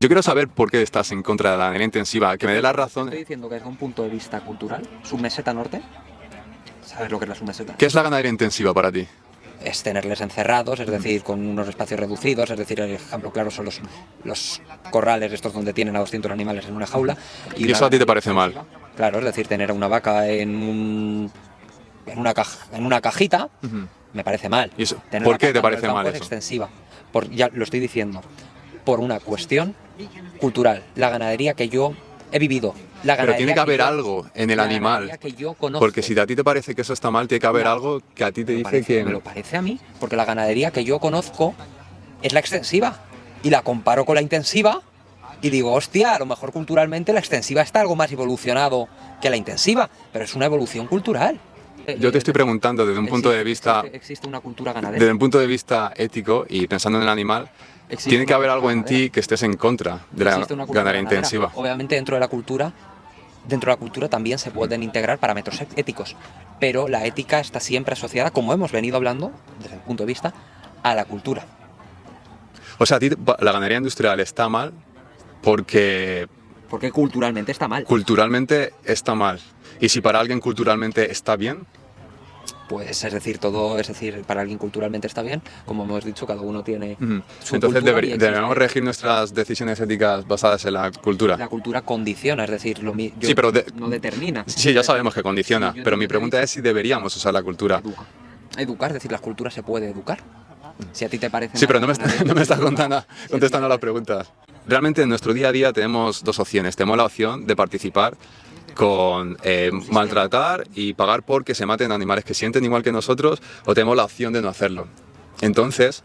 Yo quiero saber por qué estás en contra de la ganadería intensiva, que me dé la razón. Estoy diciendo que desde un punto de vista cultural, submeseta norte, ¿sabes lo que es la submeseta? ¿Qué es la ganadería intensiva para ti? Es tenerles encerrados, es decir, con unos espacios reducidos, es decir, el ejemplo claro son los corrales estos donde tienen a 200 animales en una jaula. ¿Y eso a ti te parece mal? Claro, es decir, tener a una vaca en una cajita, me parece mal. ¿Y eso? Tener ¿Por la qué caja te en parece el campo mal es eso? extensiva. Ya lo estoy diciendo, por una cuestión cultural. La ganadería que yo he vivido, la Pero ganadería tiene que haber yo- algo en el la animal. ganadería que yo conozco. Porque si a ti te parece que eso está mal, tiene que haber algo que a ti te dice que... Me lo parece a mí, porque la ganadería que yo conozco es la extensiva. Y la comparo con la intensiva y digo, hostia, a lo mejor culturalmente la extensiva está algo más evolucionado que la intensiva, pero es una evolución cultural. Yo te estoy preguntando desde un punto de vista... Existe una cultura ganadera. Desde un punto de vista ético y pensando en el animal, tiene que haber algo en ti que estés en contra de la Existe una cultura ganadería ganadera. intensiva. Obviamente dentro de la cultura también se pueden integrar parámetros éticos, pero la ética está siempre asociada, como hemos venido hablando, desde el punto de vista, a la cultura. O sea, a ti la ganadería industrial está mal porque Porque culturalmente está mal. culturalmente está mal. Y si para alguien culturalmente está bien, Pues es decir, para alguien culturalmente está bien, como hemos dicho, cada uno tiene su entonces cultura y existe. debemos regir nuestras decisiones éticas basadas en la cultura. La cultura condiciona, es decir, Sí, pero no determina. Sí, ya sabemos que condiciona, Sí, yo pero mi entiendo pregunta que es si deberíamos usar la cultura. Educar, es decir, la cultura se puede educar. Si a ti te parece Sí, mal pero la ganadería, no me estás contestando las preguntas. Realmente en nuestro día a día tenemos dos opciones. Tenemos la opción de participar con maltratar y pagar porque se maten animales que sienten igual que nosotros, o tenemos la opción de no hacerlo. Entonces,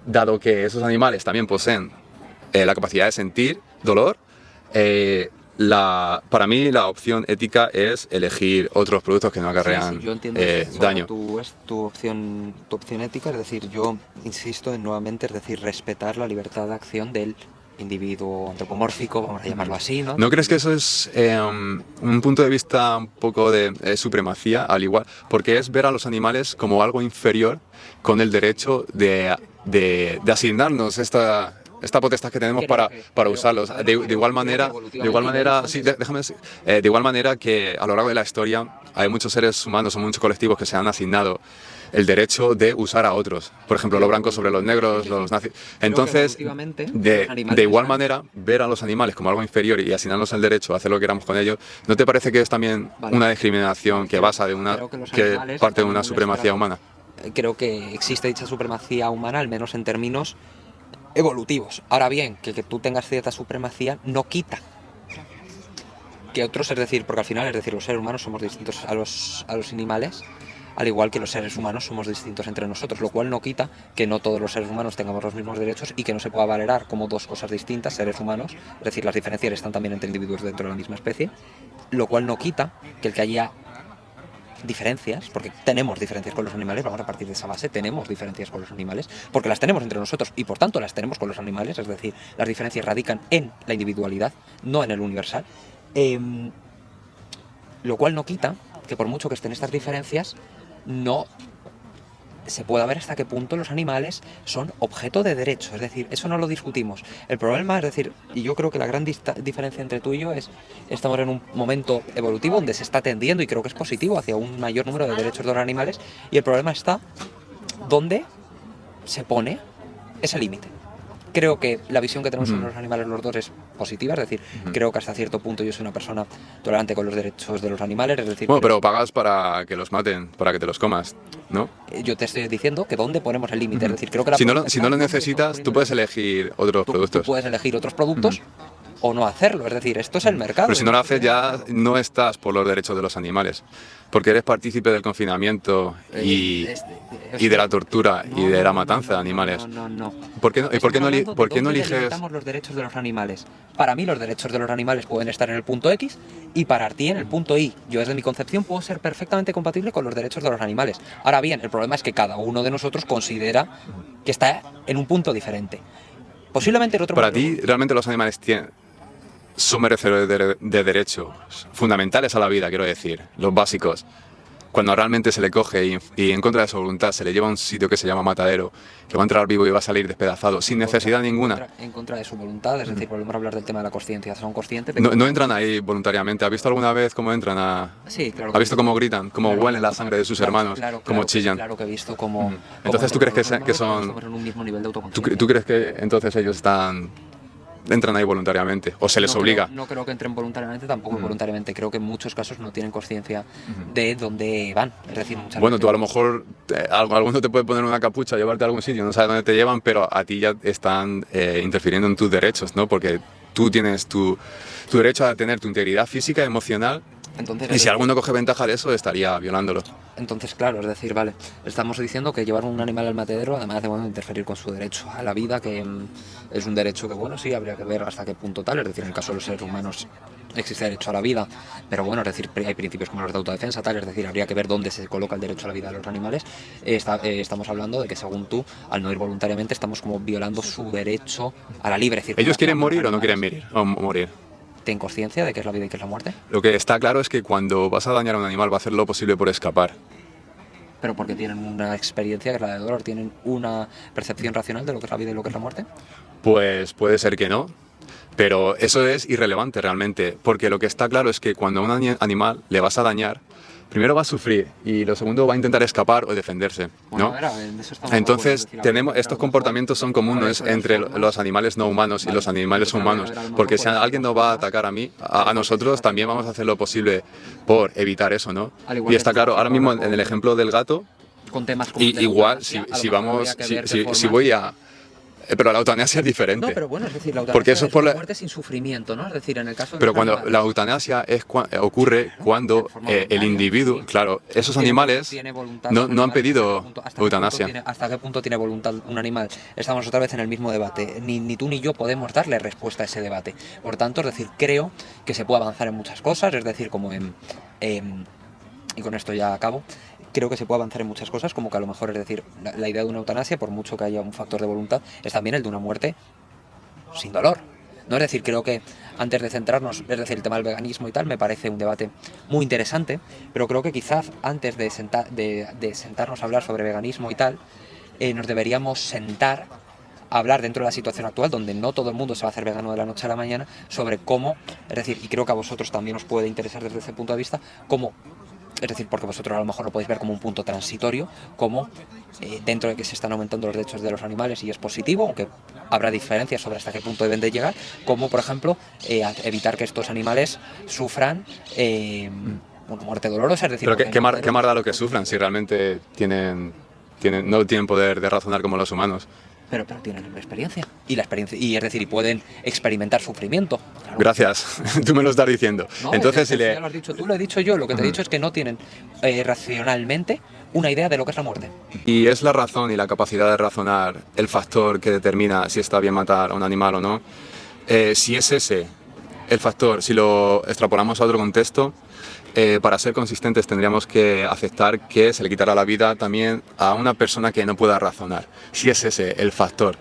dado que esos animales también poseen la capacidad de sentir dolor, para mí la opción ética es elegir otros productos que no acarrean yo entiendo daño. tu opción ética, es decir, yo insisto en nuevamente, es decir, respetar la libertad de acción del individuo antropomórfico, vamos a llamarlo así, ¿no? ¿No crees que eso es un punto de vista un poco de supremacía, al igual? Porque es ver a los animales como algo inferior con el derecho de asignarnos esta potestad que tenemos para usarlos. De igual manera, sí, déjame decir, de igual manera que a lo largo de la historia hay muchos seres humanos o muchos colectivos que se han asignado el derecho de usar a otros. Por ejemplo, los blancos sobre los negros, los nazis. Entonces, de igual manera, ver a los animales como algo inferior y asignarnos el derecho a hacer lo que queramos con ellos, ¿no te parece que es también una discriminación que parte de una supremacía humana? Creo que existe dicha supremacía humana, al menos en términos evolutivos. Ahora bien, que tú tengas cierta supremacía no quita que otros, es decir, porque al final, es decir, los seres humanos somos distintos a los animales, al igual que los seres humanos somos distintos entre nosotros, lo cual no quita que no todos los seres humanos tengamos los mismos derechos y que no se pueda valorar como dos cosas distintas, seres humanos, es decir, las diferencias están también entre individuos dentro de la misma especie, lo cual no quita que el que haya diferencias, porque tenemos diferencias con los animales, vamos a partir de esa base, tenemos diferencias con los animales, porque las tenemos entre nosotros y por tanto las tenemos con los animales, es decir, las diferencias radican en la individualidad, no en el universal, lo cual no quita que por mucho que estén estas diferencias, no se pueda ver hasta qué punto los animales son objeto de derecho, es decir, eso no lo discutimos. El problema, es decir, y yo creo que la gran diferencia entre tú y yo es, estamos en un momento evolutivo donde se está tendiendo, y creo que es positivo, hacia un mayor número de derechos de los animales, y el problema está donde se pone ese límite. Creo que la visión que tenemos sobre los animales los dos es positiva, es decir, creo que hasta cierto punto yo soy una persona tolerante con los derechos de los animales, es decir... Bueno, pero pagas para que los maten, para que te los comas, ¿no? Yo te estoy diciendo que dónde ponemos el límite, es decir, creo que... Si no lo necesitas, tú puedes elegir otros productos. Tú puedes elegir otros productos o no hacerlo, es decir, esto es el mercado. Pero si no lo haces ya no estás por los derechos de los animales, porque eres partícipe del confinamiento y de la tortura y de la matanza de animales. No. ¿Por qué no eliges? Delimitamos los derechos de los animales. Para mí los derechos de los animales pueden estar en el punto X y para ti en el punto Y. Yo desde mi concepción puedo ser perfectamente compatible con los derechos de los animales. Ahora bien, el problema es que cada uno de nosotros considera que está en un punto diferente. Posiblemente el otro... Para ti, realmente los animales son merecedores de derechos fundamentales a la vida, quiero decir, los básicos. cuando realmente se le coge y en contra de su voluntad se le lleva a un sitio que se llama matadero, que va a entrar vivo y va a salir despedazado, sin necesidad ninguna. En contra de su voluntad, es decir, volvemos a hablar del tema de la consciencia. Son conscientes de No, que... no entran ahí voluntariamente. ¿Has visto alguna vez cómo entran a...? Sí, claro. ¿Has visto cómo gritan, cómo huelen la sangre de sus hermanos, cómo chillan? Claro que he visto cómo... Entonces, ¿tú crees que son...? Estamos en un mismo nivel de autoconciencia. ¿Tú crees que entonces ellos entran ahí voluntariamente o se les obliga? No creo que entren voluntariamente, tampoco voluntariamente. Creo que en muchos casos no tienen conciencia de dónde van. Es decir, muchas Bueno, veces... tú a lo mejor, alguno te puede poner una capucha, llevarte a algún sitio, no sabes dónde te llevan, pero a ti ya están interfiriendo en tus derechos, ¿no? Porque tú tienes tu derecho a tener tu integridad física, emocional, Entonces, y si alguno coge ventaja de eso, estaría violándolo. Entonces, claro, es decir, vale, estamos diciendo que llevar un animal al matadero, además de interferir con su derecho a la vida, que es un derecho que, bueno, sí, habría que ver hasta qué punto tal, es decir, en el caso de los seres humanos existe derecho a la vida, pero bueno, es decir, hay principios como los de autodefensa, tal, es decir, habría que ver dónde se coloca el derecho a la vida de los animales. Estamos hablando de que, según tú, al no ir voluntariamente, estamos como violando su derecho a la libre circulación. ¿Ellos quieren morir o no quieren morir? ¿Ten conciencia de qué es la vida y qué es la muerte? Lo que está claro es que cuando vas a dañar a un animal va a hacer lo posible por escapar. Pero porque tienen una experiencia que es la de dolor, tienen una percepción racional de lo que es la vida y lo que es la muerte. Pues puede ser que no, pero eso es irrelevante realmente, porque lo que está claro es que cuando a un animal le vas a dañar, primero va a sufrir y lo segundo va a intentar escapar o defenderse, ¿no? Bueno, Entonces, estos comportamientos son comunes entre los animales no humanos y los animales humanos, porque si alguien nos va a atacar a mí, a nosotros también vamos a hacer lo posible por evitar eso, ¿no? Y está claro, ahora mismo en el ejemplo del gato, con temas como igual, si voy a... Pero la eutanasia es diferente. No, pero bueno, es decir, la eutanasia porque eso es por la muerte sin sufrimiento, ¿no? Es decir, en el caso de... Pero cuando la eutanasia ocurre cuando el individuo, claro, esos animales no han pedido eutanasia. ¿Hasta qué punto tiene voluntad un animal? Estamos otra vez en el mismo debate. Ni tú ni yo podemos darle respuesta a ese debate. Por tanto, es decir, creo que se puede avanzar en muchas cosas, es decir, como y con esto ya acabo. Creo que se puede avanzar en muchas cosas, como que a lo mejor, es decir, la idea de una eutanasia, por mucho que haya un factor de voluntad, es también el de una muerte sin dolor. No, es decir, creo que antes de centrarnos, es decir, el tema del veganismo y tal, me parece un debate muy interesante, pero creo que quizás antes de sentarnos a hablar sobre veganismo y tal, nos deberíamos sentar a hablar dentro de la situación actual, donde no todo el mundo se va a hacer vegano de la noche a la mañana, sobre cómo, es decir, y creo que a vosotros también os puede interesar desde ese punto de vista, cómo... Es decir, porque vosotros a lo mejor lo podéis ver como un punto transitorio, como dentro de que se están aumentando los derechos de los animales y es positivo, aunque habrá diferencias sobre hasta qué punto deben de llegar, como por ejemplo evitar que estos animales sufran una muerte dolorosa. Es decir, pero ¿qué más da lo que sufran si realmente no tienen poder de razonar como los humanos? Pero tienen la experiencia. Y es decir, y pueden experimentar sufrimiento. Claro. Gracias, tú me lo estás diciendo. No, entonces, ya lo has dicho tú, lo he dicho yo. Lo que te he dicho es que no tienen racionalmente una idea de lo que es la muerte. Y es la razón y la capacidad de razonar el factor que determina si está bien matar a un animal o no. Si es ese el factor, si lo extrapolamos a otro contexto, para ser consistentes tendríamos que aceptar que se le quitará la vida también a una persona que no pueda razonar, si es ese el factor.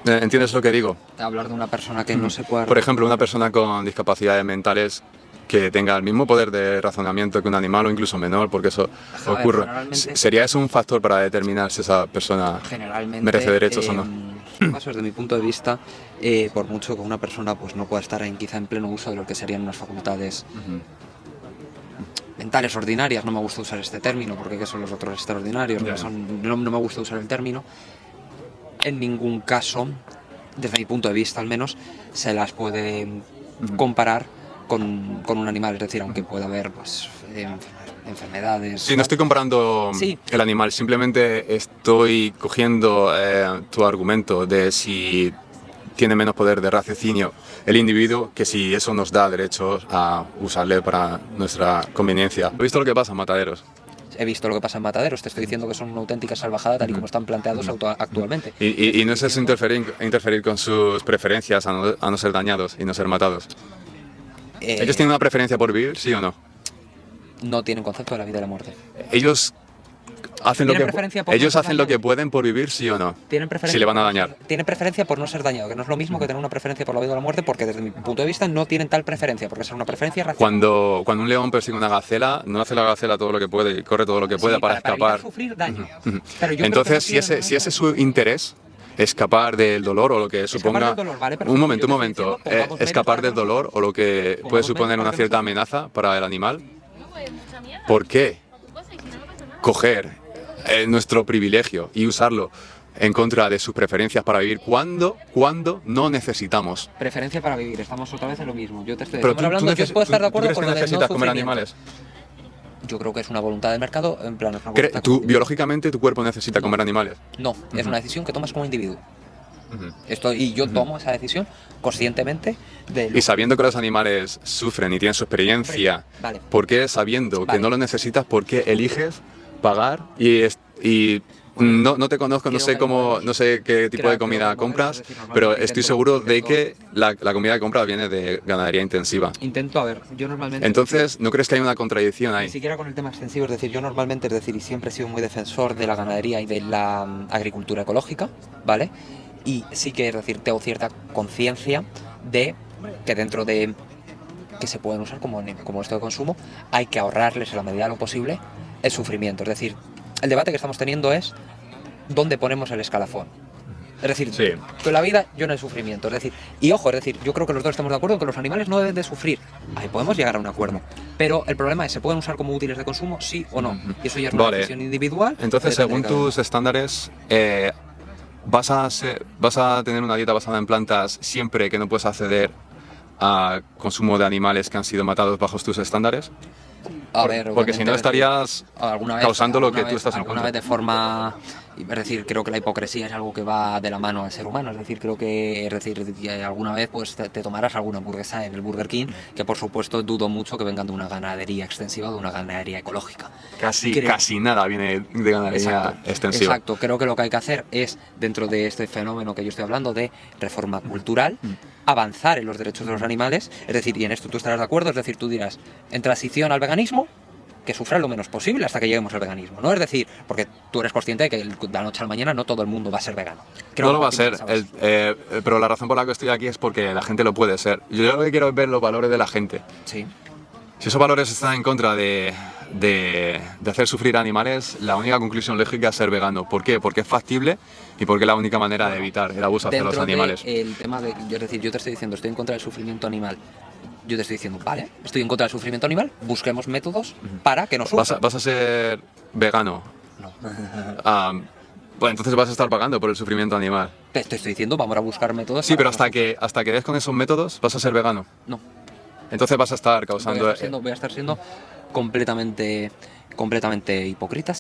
¿Entiendes lo que digo? Hablar de una persona que no se pueda... Por ejemplo, una persona con discapacidades mentales que tenga el mismo poder de razonamiento que un animal o incluso menor, porque eso ocurre. ¿Sería eso un factor para determinar si esa persona merece derechos o no? Desde mi punto de vista, por mucho que una persona pues no pueda estar quizá en pleno uso de lo que serían unas facultades mentales ordinarias, no me gusta usar este término porque ¿qué son los otros extraordinarios? No me gusta usar el término. En ningún caso, desde mi punto de vista al menos, se las puede comparar con un animal, es decir, aunque pueda haber pues, enfermedades... Sí, no estoy comparando el animal, simplemente estoy cogiendo tu argumento de si tiene menos poder de raciocinio el individuo, que si eso nos da derechos a usarle para nuestra conveniencia. ¿Has visto lo que pasa en mataderos? He visto lo que pasa en mataderos, te estoy diciendo que son una auténtica salvajada tal y como están planteados actualmente. ¿Y no es eso interferir con sus preferencias a no ser dañados y no ser matados? ¿Ellos tienen una preferencia por vivir, sí o no? No tienen concepto de la vida y la muerte. Ellos hacen lo Tienen que preferencia por no ellos ser hacen lo que dañados. pueden por vivir, sí o no. Tienen preferencia Si le van a por no dañar. ser- tienen preferencia por no ser dañado, que no es lo mismo que tener una preferencia por la vida o la muerte, porque desde mi punto de vista no tienen tal preferencia, porque es una preferencia racional. Cuando un león persigue una gacela, no hace la gacela todo lo que puede y corre todo lo que pueda Sí, para evitar escapar. sufrir daño. Pero yo creo Entonces, que no si ese es su interés, escapar del dolor o lo que suponga... del dolor, vale, perfecto. un momento, Yo te estoy diciendo, pongamos escapar medios del para que dolor o lo que puede Pongamos suponer medios una para que cierta no amenaza para el animal. ¿Por qué coger nuestro privilegio y usarlo en contra de sus preferencias para vivir cuando no necesitamos? Preferencia para vivir, estamos otra vez en lo mismo. Yo te estoy Pero estamos hablando, yo puedo estar de acuerdo crees con que lo de no necesitas comer sufrimiento. animales? Yo creo que es una voluntad del mercado, en plan, es una voluntad ¿Tú, como- biológicamente, tu cuerpo necesita comer animales? No, es una decisión que tomas como individuo. Y yo tomo esa decisión conscientemente de lo Y sabiendo que los animales sufren y tienen su experiencia, Vale. ¿por qué sabiendo que Vale. no lo necesitas, por qué eliges pagar y no te conozco, no Creo sé que cómo, el no sé qué tipo creo de que comida el modelo, compras, es decir, normalmente pero intento- estoy seguro de intento- que la comida que compras viene de ganadería intensiva. Intento, a ver, yo normalmente... Entonces, ¿no crees que hay una contradicción Ni ahí? siquiera con el tema extensivo, es decir, yo normalmente, es decir, y siempre he sido muy defensor de la ganadería y de la agricultura ecológica, ¿vale? Y sí que, es decir, tengo cierta conciencia de que dentro de que se pueden usar como esto de consumo, hay que ahorrarles en la medida de lo posible el sufrimiento. Es decir, el debate que estamos teniendo es dónde ponemos el escalafón. Es decir, Sí. con la vida yo no hay sufrimiento. Es decir, y ojo, es decir, yo creo que los dos estamos de acuerdo en que los animales no deben de sufrir. Ahí podemos llegar a un acuerdo. Pero el problema es, ¿se pueden usar como útiles de consumo? Sí o no. Y eso ya es una Vale. decisión individual. Entonces, que depende según de cada uno. tus estándares, vas a tener una dieta basada en plantas siempre que no puedes acceder a consumo de animales que han sido matados bajo tus estándares. A ver, Porque si no obviamente, estarías alguna vez, causando lo alguna que tú vez- estás en alguna contra. vez de forma, es decir, creo que la hipocresía es algo que va de la mano al ser humano. Es decir, creo que, es decir, alguna vez pues te tomarás alguna hamburguesa en el Burger King, que por supuesto dudo mucho que vengan de una ganadería extensiva o de una ganadería ecológica. Creo- Casi nada viene de ganadería extensiva. Exacto, creo que lo que hay que hacer es, dentro de este fenómeno que yo estoy hablando de reforma cultural, avanzar en los derechos de los animales, es decir, y en esto tú estarás de acuerdo, es decir, tú dirás, en transición al veganismo, que sufran lo menos posible hasta que lleguemos al veganismo, ¿no? Es decir, porque tú eres consciente de que de la noche a la mañana no todo el mundo va a ser vegano. Creo No que lo va a tú ser, sabes. pero la razón por la que estoy aquí es porque la gente lo puede ser. Yo lo que quiero es ver los valores de la gente. Sí. Si esos valores están en contra de hacer sufrir a animales, la única conclusión lógica es ser vegano. ¿Por qué? Porque es factible y porque es la única manera de evitar el abuso hacia los Dentro animales. del tema de, es decir, yo te estoy diciendo, estoy en contra del sufrimiento animal. Yo te estoy diciendo, vale, estoy en contra del sufrimiento animal, busquemos métodos para que no sufra. ¿Vas a ser vegano? No. Bueno, entonces vas a estar pagando por el sufrimiento animal. Te estoy diciendo, vamos a buscar métodos. Sí, para pero que hasta que des con esos métodos vas a ser vegano. no. Entonces vas a estar Voy causando... a estar siendo completamente hipócrita